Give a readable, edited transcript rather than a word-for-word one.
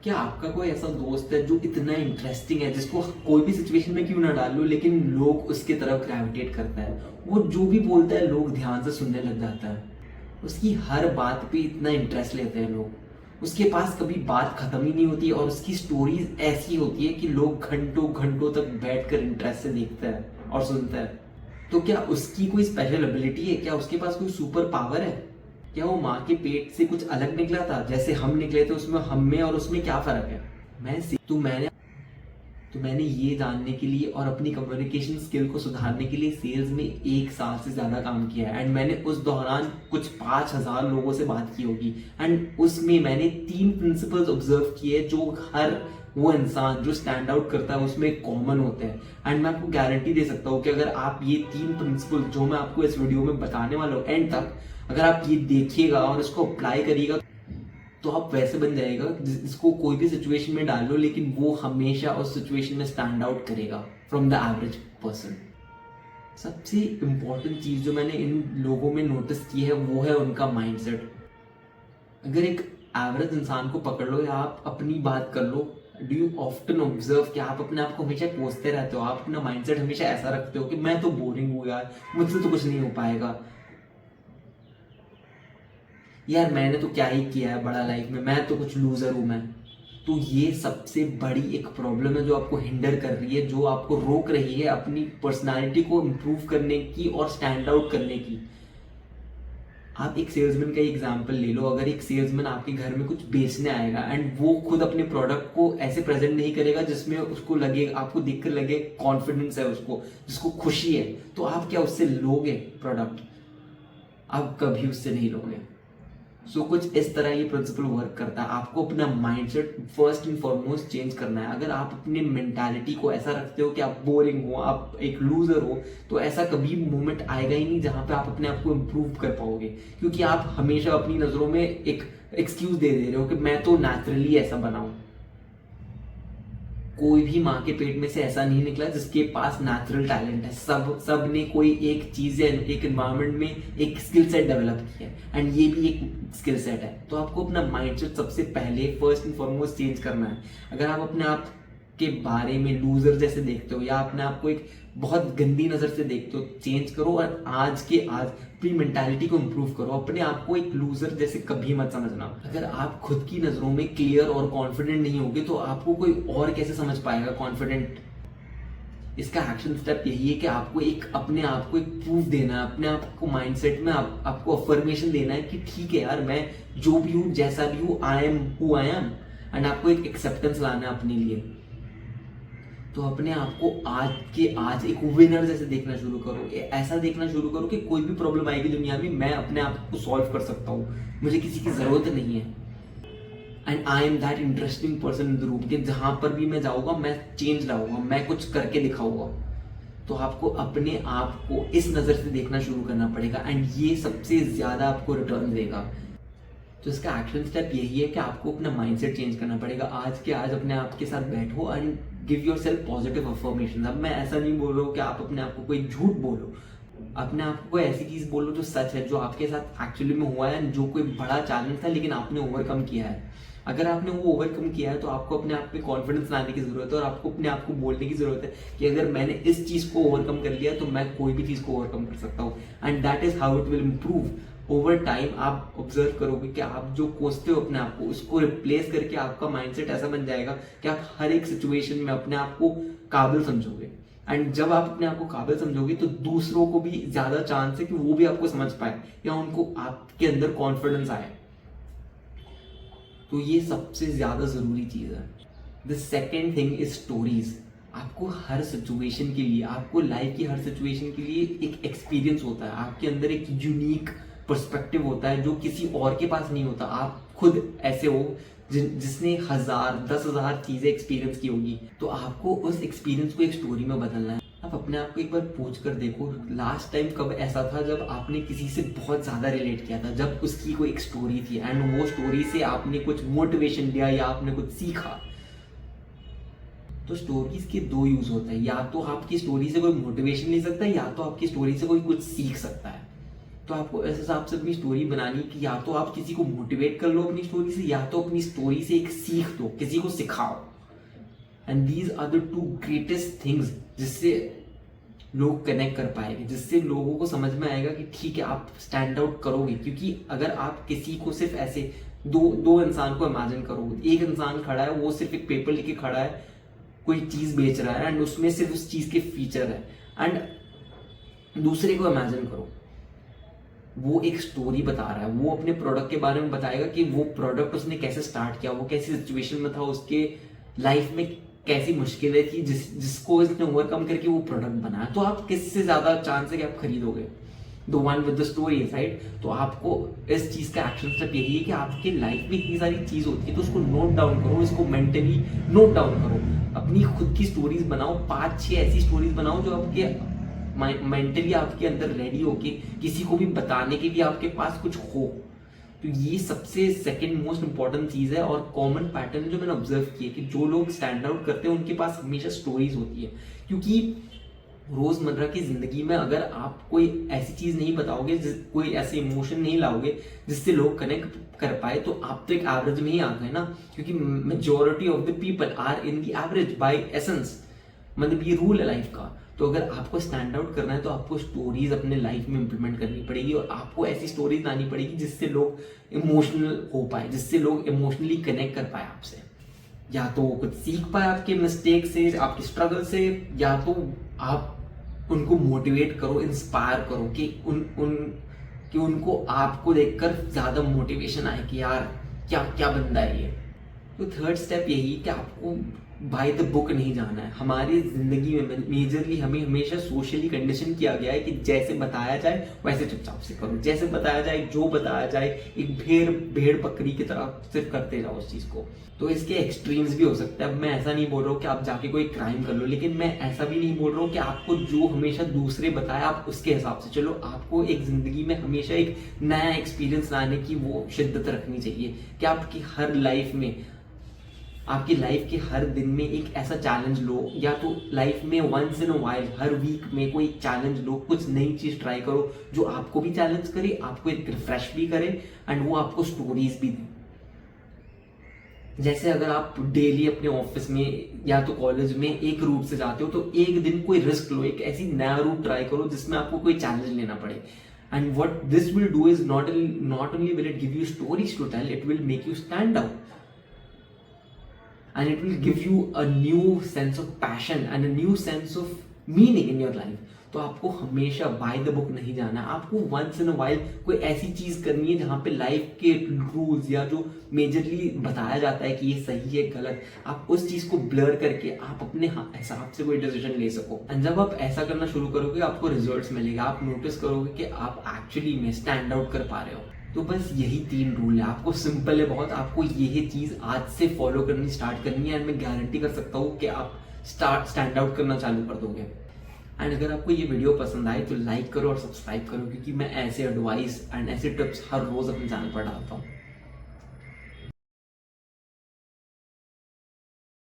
क्या आपका कोई ऐसा दोस्त है जो इतना इंटरेस्टिंग है, जिसको कोई भी सिचुएशन में क्यों ना डालो लेकिन लोग उसके तरफ ग्रेविटेट करता है? वो जो भी बोलता है लोग ध्यान से सुनने लग जाता है। उसकी हर बात पे इतना इंटरेस्ट लेते हैं लोग। उसके पास कभी बात खत्म ही नहीं होती और उसकी स्टोरीज ऐसी होती है कि लोग घंटों घंटों तक बैठकर इंटरेस्ट से देखते हैं और सुनते हैं। तो क्या उसकी कोई स्पेशल एबिलिटी है? क्या उसके पास कोई सुपर पावर है? क्या वो माँ के पेट से कुछ अलग निकला था जैसे हम निकले थे? उसमें हम में और उसमें क्या फर्क है? मैंने ये जानने के लिए और अपनी कम्युनिकेशन स्किल को सुधारने के लिए सेल्स में 1 साल से ज्यादा काम किया है। एंड मैंने उस दौरान कुछ 5,000 लोगों से बात की होगी। एंड उसमें मैंने 3 प्रिंसिपल्स ऑब्जर्व किए जो हर वो इंसान जो स्टैंड आउट करता है उसमें कॉमन होते हैं। एंड मैं आपको गारंटी दे सकता हूँ कि अगर आप ये 3 प्रिंसिपल जो मैं आपको इस वीडियो में बताने वाला हूँ एंड तक अगर आप ये देखिएगा और इसको अप्लाई करिएगा तो आप वैसे बन जाएगा जिसको कोई भी सिचुएशन में डाल लो लेकिन वो हमेशा उस सिचुएशन में स्टैंड आउट करेगा फ्रॉम द एवरेज पर्सन। सबसे इंपॉर्टेंट चीज जो मैंने इन लोगों में नोटिस की है वो है उनका माइंडसेट। अगर एक एवरेज इंसान को पकड़ लो या आप अपनी बात कर लो, डू यू ऑफ्टन ऑब्जर्व कि आप अपने आप को हमेशा कोसते रहते हो? आप अपना माइंडसेट हमेशा ऐसा रखते हो कि मैं तो बोरिंग हूँ यार, मुझसे तो कुछ नहीं हो पाएगा, यार मैंने तो क्या ही किया है बड़ा लाइफ में, मैं तो कुछ लूजर हूं मैं। तो ये सबसे बड़ी एक प्रॉब्लम है जो आपको हिंडर कर रही है, जो आपको रोक रही है अपनी पर्सनालिटी को इम्प्रूव करने की और स्टैंड आउट करने की। आप एक सेल्समैन का एग्जांपल ले लो। अगर एक सेल्समैन आपके घर में कुछ बेचने आएगा एंड वो खुद अपने प्रोडक्ट को ऐसे प्रेजेंट नहीं करेगा जिसमें उसको लगे, आपको देखकर लगे कॉन्फिडेंस है उसको, जिसको खुशी है, तो आप क्या उससे लोगे प्रोडक्ट? आप कभी उससे नहीं लोगे। कुछ इस तरह ये प्रिंसिपल वर्क करता है। आपको अपना mindset first and foremost change करना है। अगर आप अपनी मेंटालिटी को ऐसा रखते हो कि आप बोरिंग हो, आप एक लूजर हो, तो ऐसा कभी मोमेंट आएगा ही नहीं जहां पे आप अपने आप को इम्प्रूव कर पाओगे, क्योंकि आप हमेशा अपनी नजरों में एक एक्सक्यूज दे रहे हो कि मैं तो नेचुरली ऐसा बना हूं। कोई भी माँ के पेट में से ऐसा नहीं निकला जिसके पास नेचुरल टैलेंट है। सब ने कोई एक चीज या एक एनवायरनमेंट में एक स्किल सेट डेवलप किया है एंड ये भी एक स्किल सेट है। तो आपको अपना माइंडसेट सबसे पहले फर्स्ट एंड फॉरमोस्ट चेंज करना है। अगर आप अपने आप के बारे में लूजर जैसे देखते हो या अपने आप को एक बहुत गंदी नजर से देखते हो, चेंज करो और आज के आज अपनी मेंटालिटी को इंप्रूव करो। अपने आप को एक लूजर जैसे कभी मत समझना। अगर आप खुद की नजरों में क्लियर और कॉन्फिडेंट नहीं होगे तो आपको कोई और कैसे समझ पाएगा कॉन्फिडेंट? इसका एक्शन स्टेप यही है कि आपको अपने आप को एक प्रूफ देना है, अपने आप को माइंडसेट में आपको अफर्मेशन देना है कि ठीक है यार, मैं जो भी हूँ, जैसा भी हूँ, I am who I am. And आपको एक एक्सेप्टेंस लाना है अपने लिए। तो अपने आप को आज के आज एक विनर जैसे देखना शुरू करो। ऐसा देखना शुरू करो कि कोई भी प्रॉब्लम आएगी दुनिया में, मैं अपने आप को सॉल्व कर सकता हूँ, मुझे किसी की जरूरत नहीं है। And I am that interesting person in the room कि जहां पर भी मैं जाऊंगा मैं चेंज लाऊंगा, मैं कुछ करके दिखाऊंगा। तो आपको अपने आप को इस नजर से देखना शुरू करना पड़ेगा एंड ये सबसे ज्यादा आपको रिटर्न देगा। तो इसका एक्शन स्टेप यही है कि आपको अपना माइंडसेट चेंज करना पड़ेगा। आज के आज अपने आप के साथ बैठो and give your self positive affirmation. अब मैं ऐसा नहीं बोल रहा हूँ कि आप अपने आप को कोई झूठ बोलो, अपने आप को कोई ऐसी चीज बोलो जो सच है, जो आपके साथ एक्चुअली में हुआ है, जो कोई बड़ा चैलेंज था लेकिन आपने ओवरकम किया है। अगर आपने वो ओवरकम किया है तो आपको अपने आप में कॉन्फिडेंस लाने की जरूरत है और आपको अपने आप को बोलने की जरूरत है कि अगर मैंने इस चीज को ओवरकम कर लिया तो मैं कोई भी चीज को ओवरकम कर सकता हूँ। And that is how it will improve over time. आप ऑब्जर्व करोगे कि आप जो कोसते हो अपने आप को, उसको रिप्लेस करके आपका माइंडसेट ऐसा बन जाएगा कि आप हर एक सिचुएशन में अपने आप को काबिल समझोगे। एंड जब आप अपने आप को काबिल समझोगे तो दूसरों को भी ज्यादा चांस है कि वो भी आपको समझ पाए या उनको आपके अंदर कॉन्फिडेंस आए। तो ये सबसे ज्यादा जरूरी चीज है। The second thing is stories. आपको हर सिचुएशन के लिए, आपको लाइफ की हर सिचुएशन के लिए एक एक्सपीरियंस होता है। आपके अंदर एक यूनिक पर्सपेक्टिव होता है जो किसी और के पास नहीं होता। आप खुद ऐसे हो जिसने 1000 10,000 चीजें एक्सपीरियंस की होगी। तो आपको उस एक्सपीरियंस को एक स्टोरी में बदलना है। आप अपने आप को एक बार पूछ कर देखो, लास्ट टाइम कब ऐसा था जब आपने किसी से बहुत ज्यादा रिलेट किया था, जब उसकी कोई एक स्टोरी थी एंड वो स्टोरी से आपने कुछ मोटिवेशन लिया या आपने कुछ सीखा। तो स्टोरीज के 2 यूज होते हैं, या तो आपकी स्टोरी से कोई मोटिवेशन ले सकता है या तो आपकी स्टोरी से कोई कुछ सीख सकता है। तो तो आपको इस हिसाब से अपनी स्टोरी बनानी कि या तो आप किसी को मोटिवेट कर लो अपनी स्टोरी से, या तो अपनी स्टोरी से एक सीख दो, किसी को सिखाओ। And these are the two greatest things जिससे लोग कनेक्ट कर पाएंगे, जिससे लोगों को समझ में आएगा कि ठीक है आप स्टैंड आउट करोगे। क्योंकि अगर आप किसी को सिर्फ ऐसे दो इंसान को इमेजिन करोगे, एक इंसान खड़ा है, वो सिर्फ एक पेपर लेके खड़ा है, कोई चीज बेच रहा है एंड उसमें सिर्फ उस चीज के फीचर है, एंड दूसरे को इमेजिन करो वो एक स्टोरी बता रहा है, वो अपने प्रोडक्ट के बारे में बताएगा कि वो प्रोडक्ट उसने कैसे स्टार्ट किया, वो कैसी सिचुएशन में था, उसके लाइफ में कैसी मुश्किलें थी जिसको इसने ओवरकम करके वो प्रोडक्ट बनाया। तो आप किससे ज्यादा चांस है कि आप खरीदोगे? The one with the story, right? तो आपको इस चीज का एक्शन स्टेप यही है कि आपके लाइफ में इतनी सारी चीज होती है तो उसको नोट डाउन करो, इसको मेंटली नोट डाउन करो, अपनी खुद की स्टोरीज बनाओ, 5-6 ऐसी स्टोरीज बनाओ जो आपके मेंटली आपके अंदर रेडी होके किसी को भी बताने के लिए आपके पास कुछ हो। तो ये सबसे सेकंड मोस्ट इंपॉर्टेंट चीज है और कॉमन पैटर्न जो मैंने ऑब्जर्व किया कि जो लोग स्टैंड आउट करते हैं उनके पास हमेशा स्टोरीज होती है। क्योंकि रोजमर्रा की जिंदगी में अगर आप कोई ऐसी चीज नहीं बताओगे, कोई ऐसे इमोशन नहीं लाओगे जिससे लोग कनेक्ट कर पाए, तो आप तो एक एवरेज में ही आ गए ना। क्योंकि majority of the people are in the average by essence, मतलब ये रूल है लाइफ का। तो अगर आपको स्टैंड आउट करना है तो आपको स्टोरीज अपने लाइफ में इंप्लीमेंट करनी पड़ेगी और आपको ऐसी स्टोरीज लानी पड़ेगी जिससे लोग इमोशनल हो पाए, जिससे लोग इमोशनली कनेक्ट कर पाए आपसे। या तो वो कुछ सीख पाए आपके मिस्टेक से, आपके स्ट्रगल से, या तो आप उनको मोटिवेट करो, इंस्पायर करो कि उनको आपको देखकर ज्यादा मोटिवेशन आए कि यार क्या क्या बंदा है ये। तो थर्ड स्टेप यही कि आपको बाय द बुक नहीं जाना है। हमारी जिंदगी में मेजरली हमें हमेशा सोशली कंडीशन किया गया है कि जैसे बताया जाए वैसे चुपचाप से करो, जैसे बताया जाए, जो बताया जाए, एक भेड़ बकरी की तरह सिर्फ करते जाओ उस चीज को। तो इसके एक्सट्रीम्स भी हो सकते हैं। अब मैं ऐसा नहीं बोल रहा हूँ कि आप जाके कोई क्राइम कर लो, लेकिन मैं ऐसा भी नहीं बोल रहा हूँ कि आपको जो हमेशा दूसरे बताया आप उसके हिसाब से चलो। आपको एक जिंदगी में हमेशा एक नया एक्सपीरियंस लाने की वो शिद्दत रखनी चाहिए कि आपकी हर लाइफ में, आपकी लाइफ के हर दिन में एक ऐसा चैलेंज लो, या तो लाइफ में वंस इन अ वाइल हर वीक में कोई चैलेंज लो, कुछ नई चीज ट्राई करो जो आपको भी चैलेंज करे, आपको एक रिफ्रेश भी करे एंड वो आपको स्टोरीज भी दे। जैसे अगर आप डेली अपने ऑफिस में या तो कॉलेज में एक रूट से जाते हो तो एक दिन कोई रिस्क लो, एक ऐसी नया रूट ट्राई करो जिसमें आपको कोई चैलेंज लेना पड़े। And what this will do is not only will it give you stories to tell, it will make you stand out and it will give you a new sense of passion and a new sense of meaning in your life। तो आपको हमेशा by the book नहीं जाना, आपको once in a while कोई ऐसी चीज करनी है जहां पे लाइफ के रूल्स या जो मेजरली बताया जाता है कि ये सही है गलत, आप उस चीज को ब्लर करके आप अपने हिसाब से कोई डिसीजन ले सको। एंड जब आप ऐसा करना शुरू करोगे आपको रिजल्ट्स मिलेगा, आप नोटिस करोगे कि आप एक्चुअली में स्टैंड आउट कर पा रहे हो। तो बस यही 3 रूल है, आपको सिंपल है बहुत, आपको यही चीज आज से फॉलो करनी स्टार्ट करनी है एंड मैं गारंटी कर सकता हूँ कि आप स्टैंड आउट करना चालू कर दोगे। एंड अगर आपको ये वीडियो पसंद आए तो लाइक करो और सब्सक्राइब करो, क्योंकि मैं ऐसे एडवाइस एंड ऐसे टिप्स हर रोज अपने चैनल पर डालता हूँ।